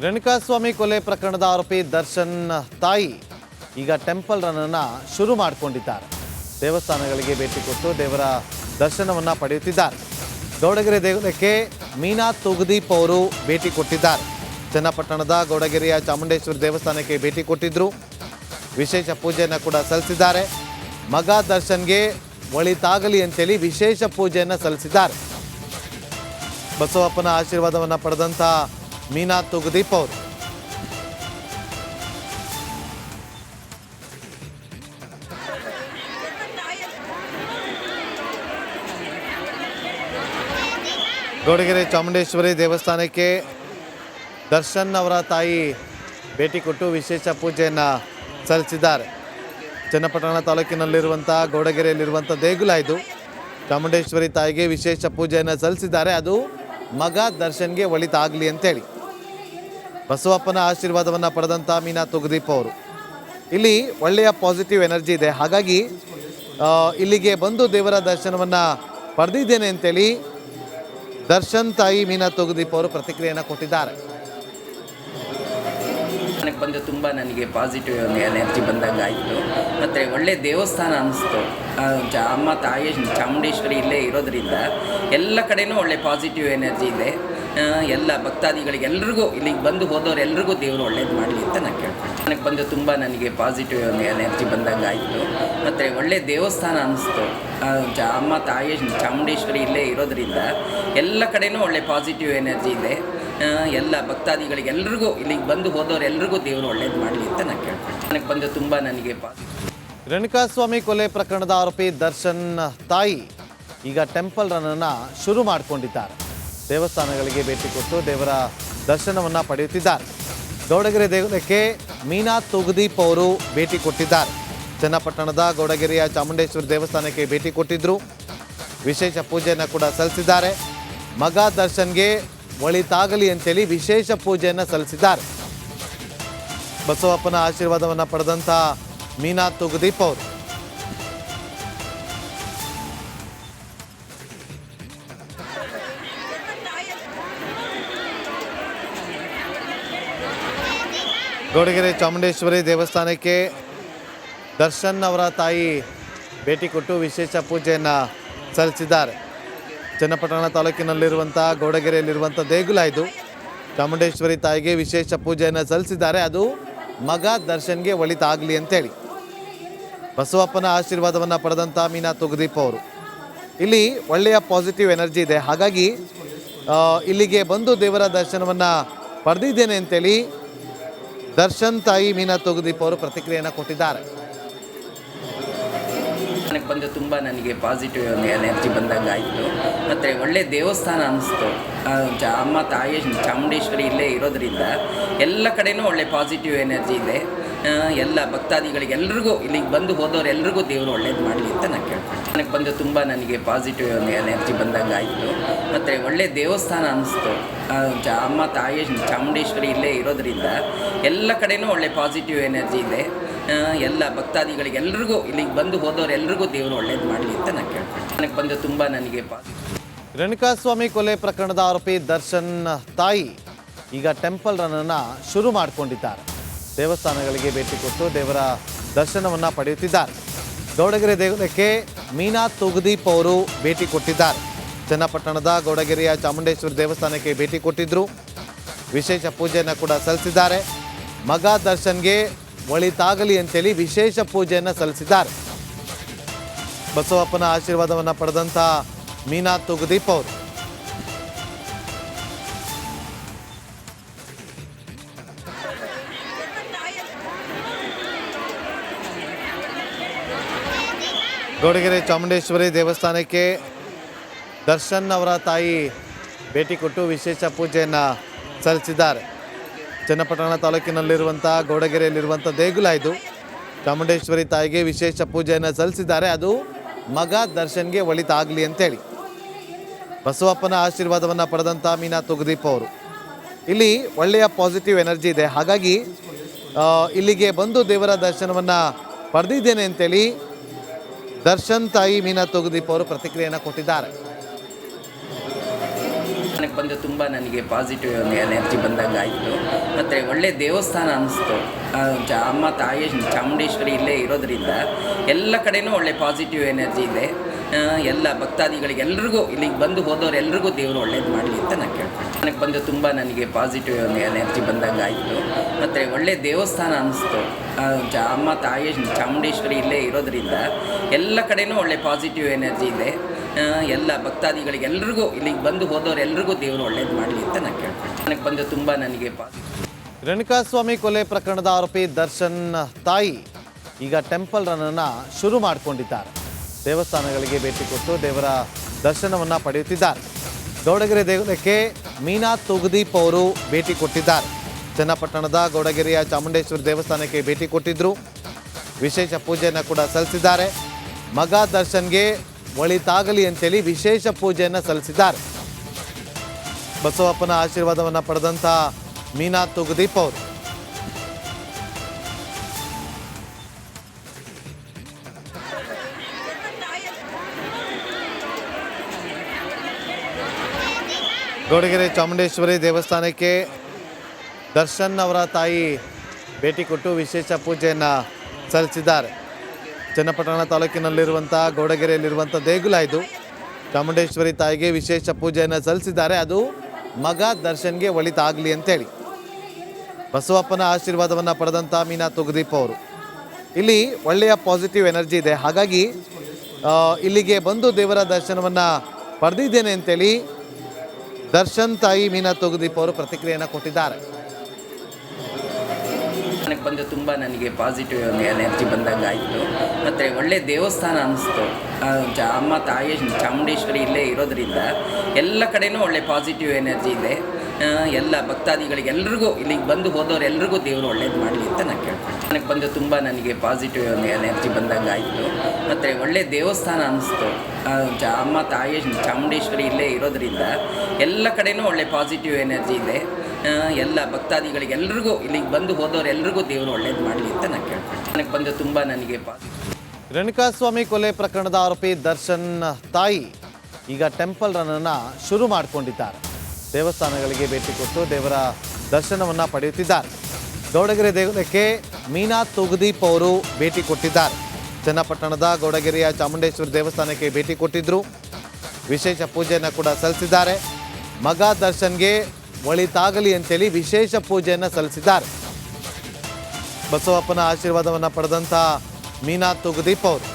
ರೇಣುಕಾಸ್ವಾಮಿ ಕೊಲೆ ಪ್ರಕರಣದ ಆರೋಪಿ ದರ್ಶನ್ ತಾಯಿ ಈಗ ಟೆಂಪಲ್ ರನ್ ಅನ್ನು ಶುರು ಮಾಡಿಕೊಂಡಿದ್ದಾರೆ. ದೇವಸ್ಥಾನಗಳಿಗೆ ಭೇಟಿ ಕೊಟ್ಟು ದೇವರ ದರ್ಶನವನ್ನು ಪಡೆಯುತ್ತಿದ್ದಾರೆ. ಗೌಡಗೆರೆ ದೇಗುಲಕ್ಕೆ ಮೀನಾ ತುಗದೀಪ್ ಅವರು ಭೇಟಿ ಕೊಟ್ಟಿದ್ದಾರೆ. ಚನ್ನಪಟ್ಟಣದ ಗೌಡಗೆರೆಯ ಚಾಮುಂಡೇಶ್ವರಿ ದೇವಸ್ಥಾನಕ್ಕೆ ಭೇಟಿ ಕೊಟ್ಟಿದ್ದರು. ವಿಶೇಷ ಪೂಜೆಯನ್ನು ಕೂಡ ಸಲ್ಲಿಸಿದ್ದಾರೆ. ಮಗ ದರ್ಶನ್ಗೆ ಒಳಿತಾಗಲಿ ಅಂತೇಳಿ ವಿಶೇಷ ಪೂಜೆಯನ್ನು ಸಲ್ಲಿಸಿದ್ದಾರೆ. ಬಸವಪ್ಪನ ಆಶೀರ್ವಾದವನ್ನು ಪಡೆದಂಥ ಮೀನಾ ತುಗದೀಪ್ ಅವರು ಗೌಡಗೆರೆ ಚಾಮುಂಡೇಶ್ವರಿ ದೇವಸ್ಥಾನಕ್ಕೆ ದರ್ಶನ್ ಅವರ ತಾಯಿ ಭೇಟಿ ಕೊಟ್ಟು ವಿಶೇಷ ಪೂಜೆಯನ್ನು ಸಲ್ಲಿಸಿದ್ದಾರೆ. ಚನ್ನಪಟ್ಟಣ ತಾಲೂಕಿನಲ್ಲಿರುವಂಥ ಗೌಡಗೆರೆಯಲ್ಲಿರುವಂಥ ದೇಗುಲ ಇದು. ಚಾಮುಂಡೇಶ್ವರಿ ತಾಯಿಗೆ ವಿಶೇಷ ಪೂಜೆಯನ್ನು ಸಲ್ಲಿಸಿದ್ದಾರೆ. ಅದು ಮಗ ದರ್ಶನ್ಗೆ ಒಳಿತಾಗಲಿ ಅಂತೇಳಿ ಬಸವಪ್ಪನ ಆಶೀರ್ವಾದವನ್ನು ಪಡೆದಂಥ ಮೀನಾ ತುಗದೀಪ್ ಅವರು. ಇಲ್ಲಿ ಒಳ್ಳೆಯ ಪಾಸಿಟಿವ್ ಎನರ್ಜಿ ಇದೆ, ಹಾಗಾಗಿ ಇಲ್ಲಿಗೆ ಬಂದು ದೇವರ ದರ್ಶನವನ್ನು ಪಡೆದಿದ್ದೇನೆ ಅಂತೇಳಿ ದರ್ಶನ್ ತಾಯಿ ಮೀನಾ ತುಗದೀಪ್ ಅವರು ಪ್ರತಿಕ್ರಿಯೆಯನ್ನು ಕೊಟ್ಟಿದ್ದಾರೆ. ನನಗೆ ಬಂದು ತುಂಬ ನನಗೆ ಪಾಸಿಟಿವ್ ಎನರ್ಜಿ ಬಂದಂಗೆ ಆಯಿತು. ಮತ್ತು ಒಳ್ಳೆ ದೇವಸ್ಥಾನ ಅನ್ನಿಸ್ತು. ಅಮ್ಮ ತಾಯಿ ಚಾಮುಂಡೇಶ್ವರಿ ಇಲ್ಲೇ ಇರೋದರಿಂದ ಎಲ್ಲ ಕಡೆಯೂ ಒಳ್ಳೆ ಪಾಸಿಟಿವ್ ಎನರ್ಜಿ ಇದೆ. ಎಲ್ಲ ಭಕ್ತಾದಿಗಳಿಗೆ ಎಲ್ರಿಗೂ ಇಲ್ಲಿಗೆ ಬಂದು ಹೋದವರೆಲ್ರಿಗೂ ದೇವರು ಒಳ್ಳೇದು ಮಾಡಲಿ ಅಂತ ನಾನು ಕೇಳ್ತೀನಿ. ನನಗೆ ಬಂದು ತುಂಬ ನನಗೆ ಪಾಸಿಟಿವ್ ಎನರ್ಜಿ ಬಂದಂಗೆ ಆಯಿತು. ಮತ್ತು ಒಳ್ಳೆ ದೇವಸ್ಥಾನ ಅನ್ನಿಸ್ತು. ಅಮ್ಮ ತಾಯಿ ಚಾಮುಂಡೇಶ್ವರಿ ಇಲ್ಲೇ ಇರೋದರಿಂದ ಎಲ್ಲ ಕಡೆಯೂ ಒಳ್ಳೆ ಪಾಸಿಟಿವ್ ಎನರ್ಜಿ ಇದೆ. ಎಲ್ಲ ಭಕ್ತಾದಿಗಳಿಗೆ ಎಲ್ರಿಗೂ ಇಲ್ಲಿಗೆ ಬಂದು ಹೋದವರೆಲ್ರಿಗೂ ದೇವರು ಒಳ್ಳೇದು ಮಾಡಲಿ ಅಂತ ನಾನು ಕೇಳ್ತೀನಿ. ನನಗೆ ಬಂದು ತುಂಬ ನನಗೆ ರೇಣುಕಾಸ್ವಾಮಿ ಕೊಲೆ ಪ್ರಕರಣದ ಆರೋಪಿ ದರ್ಶನ್ ತಾಯಿ ಈಗ ಟೆಂಪಲ್ ರನ್ ಅನ್ನು ಶುರು ಮಾಡಿಕೊಂಡಿದ್ದಾರೆ. ದೇವಸ್ಥಾನಗಳಿಗೆ ಭೇಟಿ ಕೊಟ್ಟು ದೇವರ ದರ್ಶನವನ್ನು ಪಡೆಯುತ್ತಿದ್ದಾರೆ. ಗೌಡಗೆರೆ ದೇಗುಲಕ್ಕೆ ಮೀನಾ ತುಗದೀಪ್ ಅವರು ಭೇಟಿ ಕೊಟ್ಟಿದ್ದಾರೆ. ಚನ್ನಪಟ್ಟಣದ ಗೌಡಗೆರೆಯ ಚಾಮುಂಡೇಶ್ವರಿ ದೇವಸ್ಥಾನಕ್ಕೆ ಭೇಟಿ ಕೊಟ್ಟಿದ್ದರು. ವಿಶೇಷ ಪೂಜೆಯನ್ನು ಕೂಡ ಸಲ್ಲಿಸಿದ್ದಾರೆ. ಮಗ ದರ್ಶನ್ಗೆ ಒಳಿತಾಗಲಿ ಅಂತೇಳಿ ವಿಶೇಷ ಪೂಜೆಯನ್ನು ಸಲ್ಲಿಸಿದ್ದಾರೆ. ಬಸವಪ್ಪನ ಆಶೀರ್ವಾದವನ್ನು ಪಡೆದಂಥ ಮೀನಾ ತುಗದೀಪ್ ಅವರು ಗೌಡಗೆರೆ ಚಾಮುಂಡೇಶ್ವರಿ ದೇವಸ್ಥಾನಕ್ಕೆ ದರ್ಶನ್ ಅವರ ತಾಯಿ ಭೇಟಿ ಕೊಟ್ಟು ವಿಶೇಷ ಪೂಜೆಯನ್ನು ಸಲ್ಲಿಸಿದ್ದಾರೆ. ಚನ್ನಪಟ್ಟಣ ತಾಲೂಕಿನಲ್ಲಿರುವಂಥ ಗೌಡಗೆರೆಯಲ್ಲಿರುವಂಥ ದೇಗುಲ ಇದು. ಚಾಮುಂಡೇಶ್ವರಿ ತಾಯಿಗೆ ವಿಶೇಷ ಪೂಜೆಯನ್ನು ಸಲ್ಲಿಸಿದ್ದಾರೆ. ಅದು ಮಗ ದರ್ಶನ್ಗೆ ಒಳಿತಾಗಲಿ ಅಂತೇಳಿ ಬಸವಪ್ಪನ ಆಶೀರ್ವಾದವನ್ನು ಪಡೆದಂಥ ಮೀನಾ ತುಗದೀಪ್ ಅವರು. ಇಲ್ಲಿ ಒಳ್ಳೆಯ ಪಾಸಿಟಿವ್ ಎನರ್ಜಿ ಇದೆ, ಹಾಗಾಗಿ ಇಲ್ಲಿಗೆ ಬಂದು ದೇವರ ದರ್ಶನವನ್ನು ಪಡೆದಿದ್ದೇನೆ ಅಂತೇಳಿ ದರ್ಶನ್ ತಾಯಿ ಮೀನಾ ತುಗದೀಪ್ ಅವರು ಪ್ರತಿಕ್ರಿಯೆಯನ್ನು ಕೊಟ್ಟಿದ್ದಾರೆ. ನನಗೆ ಬಂದು ತುಂಬ ನನಗೆ ಪಾಸಿಟಿವ್ ಎನರ್ಜಿ ಬಂದಂಗೆ ಆಯಿತು. ಮತ್ತು ಒಳ್ಳೆ ದೇವಸ್ಥಾನ ಅನ್ನಿಸ್ತು. ಅಮ್ಮ ತಾಯಿ ಚಾಮುಂಡೇಶ್ವರಿ ಇಲ್ಲೇ ಇರೋದರಿಂದ ಎಲ್ಲ ಕಡೆಯೂ ಒಳ್ಳೆ ಪಾಸಿಟಿವ್ ಎನರ್ಜಿ ಇದೆ. ಎಲ್ಲ ಭಕ್ತಾದಿಗಳಿಗೆ ಎಲ್ರಿಗೂ ಇಲ್ಲಿಗೆ ಬಂದು ಹೋದವರೆಲ್ರಿಗೂ ದೇವರು ಒಳ್ಳೇದು ಮಾಡಲಿ ಅಂತ ನಾನು ಕೇಳ್ತೀನಿ. ನನಗೆ ಬಂದು ತುಂಬ ನನಗೆ ಪಾಸಿಟಿವ್ ಎನರ್ಜಿ ಬಂದಂಗೆ ಆಯಿತು. ಮತ್ತು ಒಳ್ಳೆ ದೇವಸ್ಥಾನ ಅನ್ನಿಸ್ತು. ಅಮ್ಮ ತಾಯಿ ಚಾಮುಂಡೇಶ್ವರಿ ಇಲ್ಲೇ ಇರೋದರಿಂದ ಎಲ್ಲ ಕಡೆಯೂ ಒಳ್ಳೆ ಪಾಸಿಟಿವ್ ಎನರ್ಜಿ ಇದೆ. ಎಲ್ಲ ಭಕ್ತಾದಿಗಳಿಗೆ ಎಲ್ರಿಗೂ ಇಲ್ಲಿಗೆ ಬಂದು ಹೋದವರೆಲ್ರಿಗೂ ದೇವರು ಒಳ್ಳೇದು ಮಾಡಲಿ ಅಂತ ನಾನು ಕೇಳ್ತೀನಿ. ನನಗೆ ಬಂದು ತುಂಬ ನನಗೆ ರೇಣುಕಾಸ್ವಾಮಿ ಕೊಲೆ ಪ್ರಕರಣದ ಆರೋಪಿ ದರ್ಶನ್ ತಾಯಿ ಈಗ ಟೆಂಪಲ್ ರನ್ ಅನ್ನು ಶುರು ಮಾಡಿಕೊಂಡಿದ್ದಾರೆ. ದೇವಸ್ಥಾನಗಳಿಗೆ ಭೇಟಿ ಕೊಟ್ಟು ದೇವರ ದರ್ಶನವನ್ನು ಪಡೆಯುತ್ತಿದ್ದಾರೆ. ಗೌಡಗೆರೆ ದೇಗುಲಕ್ಕೆ ಮೀನಾ ತುಗದೀಪ್ ಅವರು ಭೇಟಿ ಕೊಟ್ಟಿದ್ದಾರೆ. ಚನ್ನಪಟ್ಟಣದ ಗೌಡಗೆರೆಯ ಚಾಮುಂಡೇಶ್ವರಿ ದೇವಸ್ಥಾನಕ್ಕೆ ಭೇಟಿ ಕೊಟ್ಟಿದ್ದರು. ವಿಶೇಷ ಪೂಜೆಯನ್ನು ಕೂಡ ಸಲ್ಲಿಸಿದ್ದಾರೆ. ಮಗ ದರ್ಶನ್ಗೆ ಒಳಿತಾಗಲಿ ಅಂತೇಳಿ ವಿಶೇಷ ಪೂಜೆಯನ್ನು ಸಲ್ಲಿಸಿದ್ದಾರೆ. ಬಸವಪ್ಪನ ಆಶೀರ್ವಾದವನ್ನು ಪಡೆದಂಥ ಮೀನಾ ತುಗದೀಪ್ ಅವರು ಗೌಡಗೆರೆ ಚಾಮುಂಡೇಶ್ವರಿ ದೇವಸ್ಥಾನಕ್ಕೆ ದರ್ಶನ್ ಅವರ ತಾಯಿ ಭೇಟಿ ಕೊಟ್ಟು ವಿಶೇಷ ಪೂಜೆಯನ್ನು ಸಲ್ಲಿಸಿದ್ದಾರೆ. ಚನ್ನಪಟ್ಟಣ ತಾಲೂಕಿನಲ್ಲಿರುವಂಥ ಗೌಡಗೆರೆಯಲ್ಲಿರುವಂಥ ದೇಗುಲ ಇದು. ಚಾಮುಂಡೇಶ್ವರಿ ತಾಯಿಗೆ ವಿಶೇಷ ಪೂಜೆಯನ್ನು ಸಲ್ಲಿಸಿದ್ದಾರೆ. ಅದು ಮಗ ದರ್ಶನ್ಗೆ ಒಳಿತಾಗಲಿ ಅಂತೇಳಿ ಬಸವಪ್ಪನ ಆಶೀರ್ವಾದವನ್ನು ಪಡೆದಂಥ ಮೀನಾ ತುಗದೀಪ್ ಅವರು. ಇಲ್ಲಿ ಒಳ್ಳೆಯ ಪಾಸಿಟಿವ್ ಎನರ್ಜಿ ಇದೆ, ಹಾಗಾಗಿ ಇಲ್ಲಿಗೆ ಬಂದು ದೇವರ ದರ್ಶನವನ್ನು ಪಡೆದಿದ್ದೇನೆ ಅಂತೇಳಿ ದರ್ಶನ್ ತಾಯಿ ಮೀನಾ ತುಗದೀಪ್ ಅವರು ಪ್ರತಿಕ್ರಿಯೆಯನ್ನು ಕೊಟ್ಟಿದ್ದಾರೆ. ನನಗೆ ಬಂದು ತುಂಬ ನನಗೆ ಪಾಸಿಟಿವ್ ಎನರ್ಜಿ ಬಂದಂಗೆ ಆಯಿತು. ಮತ್ತು ಒಳ್ಳೆ ದೇವಸ್ಥಾನ ಅನ್ನಿಸ್ತು. ಅಮ್ಮ ತಾಯಿ ಚಾಮುಂಡೇಶ್ವರಿ ಇಲ್ಲೇ ಇರೋದ್ರಿಂದ ಎಲ್ಲ ಕಡೆನೂ ಒಳ್ಳೆ ಪಾಸಿಟಿವ್ ಎನರ್ಜಿ ಇದೆ. ಎಲ್ಲ ಭಕ್ತಾದಿಗಳಿಗೆ ಎಲ್ರಿಗೂ ಇಲ್ಲಿಗೆ ಬಂದು ಹೋದವ್ರೆಲ್ರಿಗೂ ದೇವರು ಒಳ್ಳೇದು ಮಾಡಲಿ ಅಂತ ನಾನು ಕೇಳ್ತೀನಿ. ನನಗೆ ಬಂದು ತುಂಬ ನನಗೆ ಪಾಸಿಟಿವ್ ಎನರ್ಜಿ ಬಂದಂಗೆ ಆಯಿತು. ಮತ್ತು ಒಳ್ಳೆ ದೇವಸ್ಥಾನ ಅನ್ನಿಸ್ತು. ಅಮ್ಮ ತಾಯಿ ಚಾಮುಂಡೇಶ್ವರಿ ಇಲ್ಲೇ ಇರೋದ್ರಿಂದ ಎಲ್ಲ ಕಡೆನೂ ಒಳ್ಳೆ ಪಾಸಿಟಿವ್ ಎನರ್ಜಿ ಇದೆ. ಎಲ್ಲ ಭಕ್ತಾದಿಗಳಿಗೆ ಎಲ್ರಿಗೂ ಇಲ್ಲಿಗೆ ಬಂದು ಹೋದವ್ರೆಲ್ರಿಗೂ ದೇವರು ಒಳ್ಳೇದು ಮಾಡಲಿ ಅಂತ ನಾನು ಕೇಳ್ತೀನಿ. ನನಗೆ ಬಂದು ತುಂಬ ನನಗೆ ರೇಣುಕಾಸ್ವಾಮಿ ಕೊಲೆ ಪ್ರಕರಣದ ಆರೋಪಿ ದರ್ಶನ್ ತಾಯಿ ಈಗ ಟೆಂಪಲ್ ರನ್ನನ್ನು ಶುರು ಮಾಡಿಕೊಂಡಿದ್ದಾರೆ. ದೇವಸ್ಥಾನಗಳಿಗೆ ಭೇಟಿ ಕೊಟ್ಟು ದೇವರ ದರ್ಶನವನ್ನು ಪಡೆಯುತ್ತಿದ್ದಾರೆ. ಗೌಡಗೆರೆ ದೇಗುಲಕ್ಕೆ ಮೀನಾ ತುಗದೀಪ್ ಅವರು ಭೇಟಿ ಕೊಟ್ಟಿದ್ದಾರೆ. ಚನ್ನಪಟ್ಟಣದ ಗೌಡಗೆರೆಯ ಚಾಮುಂಡೇಶ್ವರಿ ದೇವಸ್ಥಾನಕ್ಕೆ ಭೇಟಿ ಕೊಟ್ಟಿದ್ದರು. ವಿಶೇಷ ಪೂಜೆಯನ್ನು ಕೂಡ ಸಲ್ಲಿಸಿದ್ದಾರೆ. ಮಗ ದರ್ಶನ್ಗೆ ಒಳಿತಾಗಲಿ ಅಂತೇಳಿ ವಿಶೇಷ ಪೂಜೆಯನ್ನು ಸಲ್ಲಿಸಿದ್ದಾರೆ. ಬಸವಪ್ಪನ ಆಶೀರ್ವಾದವನ್ನು ಪಡೆದಂಥ ಮೀನಾ ತುಗದೀಪ್ ಅವರು ಗೌಡಗೆರೆ ಚಾಮುಂಡೇಶ್ವರಿ ದೇವಸ್ಥಾನಕ್ಕೆ ದರ್ಶನ್ ಅವರ ತಾಯಿ ಭೇಟಿ ಕೊಟ್ಟು ವಿಶೇಷ ಪೂಜೆಯನ್ನು ಸಲ್ಲಿಸಿದ್ದಾರೆ. ಚನ್ನಪಟ್ಟಣ ತಾಲೂಕಿನಲ್ಲಿರುವಂಥ ಗೌಡಗೆರೆಯಲ್ಲಿರುವಂಥ ದೇಗುಲ ಇದು. ಚಾಮುಂಡೇಶ್ವರಿ ತಾಯಿಗೆ ವಿಶೇಷ ಪೂಜೆಯನ್ನು ಸಲ್ಲಿಸಿದ್ದಾರೆ. ಅದು ಮಗ ದರ್ಶನ್ಗೆ ಒಳಿತಾಗಲಿ ಅಂತೇಳಿ. ಬಸವಪ್ಪನ ಆಶೀರ್ವಾದವನ್ನು ಪಡೆದಂಥ ಮೀನಾ ತುಗದೀಪ್ ಅವರು ಇಲ್ಲಿ ಒಳ್ಳೆಯ ಪಾಸಿಟಿವ್ ಎನರ್ಜಿ ಇದೆ. ಹಾಗಾಗಿ ಇಲ್ಲಿಗೆ ಬಂದು ದೇವರ ದರ್ಶನವನ್ನು ಪಡೆದಿದ್ದೇನೆ ಅಂತೇಳಿ ದರ್ಶನ್ ತಾಯಿ ಮೀನಾ ತುಗದೀಪ್ ಅವರು ಪ್ರತಿಕ್ರಿಯೆಯನ್ನು ಕೊಟ್ಟಿದ್ದಾರೆ. ನನಗೆ ಬಂದು ತುಂಬ ನನಗೆ ಪಾಸಿಟಿವ್ ಎನರ್ಜಿ ಬಂದಂಗೆ ಆಯಿತು. ಮತ್ತು ಒಳ್ಳೆ ದೇವಸ್ಥಾನ ಅನ್ನಿಸ್ತು. ಅಮ್ಮ ತಾಯಿ ಚಾಮುಂಡೇಶ್ವರಿ ಇಲ್ಲೇ ಇರೋದ್ರಿಂದ ಎಲ್ಲ ಕಡೆನೂ ಒಳ್ಳೆ ಪಾಸಿಟಿವ್ ಎನರ್ಜಿ ಇದೆ. ಎಲ್ಲ ಭಕ್ತಾದಿಗಳಿಗೆ ಎಲ್ರಿಗೂ ಇಲ್ಲಿಗೆ ಬಂದು ಹೋದವ್ರೆಲ್ರಿಗೂ ದೇವರು ಒಳ್ಳೇದು ಮಾಡಲಿ ಅಂತ ನಾನು ಕೇಳ್ತೀನಿ. ನನಗೆ ಬಂದು ತುಂಬ ನನಗೆ ಪಾಸಿಟಿವ್ ಎನರ್ಜಿ ಬಂದಂಗೆ ಆಯಿತು. ಮತ್ತು ಒಳ್ಳೆ ದೇವಸ್ಥಾನ ಅನ್ನಿಸ್ತು. ಅಮ್ಮ ತಾಯಿ ಚಾಮುಂಡೇಶ್ವರಿ ಇಲ್ಲೇ ಇರೋದ್ರಿಂದ ಎಲ್ಲ ಕಡೆನೂ ಒಳ್ಳೆ ಪಾಸಿಟಿವ್ ಎನರ್ಜಿ ಇದೆ. ಎಲ್ಲ ಭಕ್ತಾದಿಗಳಿಗೆ ಎಲ್ರಿಗೂ ಇಲ್ಲಿಗೆ ಬಂದು ಹೋದವ್ರೆಲ್ರಿಗೂ ದೇವರು ಒಳ್ಳೇದು ಮಾಡಲಿ ಅಂತ ನಾನು ಕೇಳ್ತೀನಿ. ನನಗೆ ಬಂದು ತುಂಬ ನನಗೆ ರೇಣುಕಾಸ್ವಾಮಿ ಕೊಲೆ ಪ್ರಕರಣದ ಆರೋಪಿ ದರ್ಶನ್ ತಾಯಿ ಈಗ ಟೆಂಪಲ್ ರನ್ನನ್ನು ಶುರು ಮಾಡಿಕೊಂಡಿದ್ದಾರೆ. ದೇವಸ್ಥಾನಗಳಿಗೆ ಭೇಟಿ ಕೊಟ್ಟು ದೇವರ ದರ್ಶನವನ್ನು ಪಡೆಯುತ್ತಿದ್ದಾರೆ. ಗೌಡಗೆರೆ ದೇಗುಲಕ್ಕೆ ಮೀನಾ ತುಗದೀಪ್ ಅವರು ಭೇಟಿ ಕೊಟ್ಟಿದ್ದಾರೆ. ಚನ್ನಪಟ್ಟಣದ ಗೌಡಗೆರೆಯ ಚಾಮುಂಡೇಶ್ವರಿ ದೇವಸ್ಥಾನಕ್ಕೆ ಭೇಟಿ ಕೊಟ್ಟಿದ್ದರು. ವಿಶೇಷ ಪೂಜೆಯನ್ನು ಕೂಡ ಸಲ್ಲಿಸಿದ್ದಾರೆ. ಮಗ ದರ್ಶನ್ಗೆ ಒಳಿತಾಗಲಿ ಅಂತೇಳಿ ವಿಶೇಷ ಪೂಜೆಯನ್ನು ಸಲ್ಲಿಸಿದ್ದಾರೆ. ಬಸವಪ್ಪನ ಆಶೀರ್ವಾದವನ್ನು ಪಡೆದಂಥ ಮೀನಾ ತುಗದೀಪ್ ಅವರು